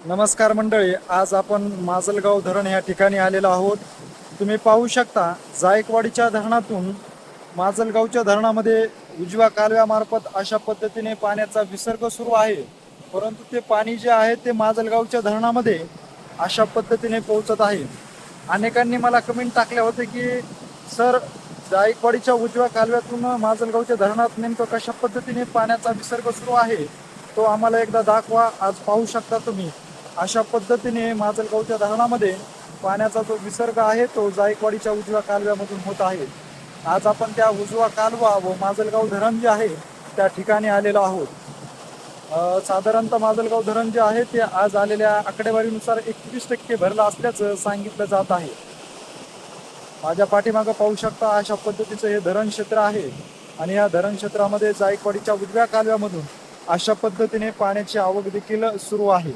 नमस्कार मंडळी, आज आपण माजलगाव धरण या ठिकाणी आलेलो आहोत. तुम्ही पाहू शकता जायकवाडीच्या धरणातून माजलगावच्या धरणामध्ये उजव्या कालव्यामार्फत अशा पद्धतीने पाण्याचा विसर्ग सुरू आहे. परंतु ते पाणी जे आहे ते माजलगावच्या धरणामध्ये अशा पद्धतीने पोहोचत आहे. अनेकांनी मला कमेंट टाकले होते की सर, जायकवाडीच्या उजव्या कालव्यातून माजलगावच्या धरणात नेमकं कशा पद्धतीने पाण्याचा विसर्ग सुरू आहे तो आम्हाला एकदा दाखवा. आज पाहू शकता तुम्ही अशा पद्धतीने माजलगावच्या धरणामध्ये पाण्याचा जो विसर्ग आहे तो जायकवाडीच्या उजव्या कालव्यामधून होत आहे. आज आपण त्या उजवा कालवा व माजलगाव धरण जे आहे त्या ठिकाणी आलेलो आहोत. साधारणतः माजलगाव धरण जे आहे ते आज आलेल्या आकडेवारीनुसार 21% भरलं असल्याचं सांगितलं जात आहे. माझ्या पाठीमागं पाहू शकता अशा पद्धतीचं हे धरण क्षेत्र आहे आणि या धरण क्षेत्रामध्ये जायकवाडीच्या उजव्या कालव्यामधून अशा पद्धतीने पाण्याची आवक देखील सुरू आहे.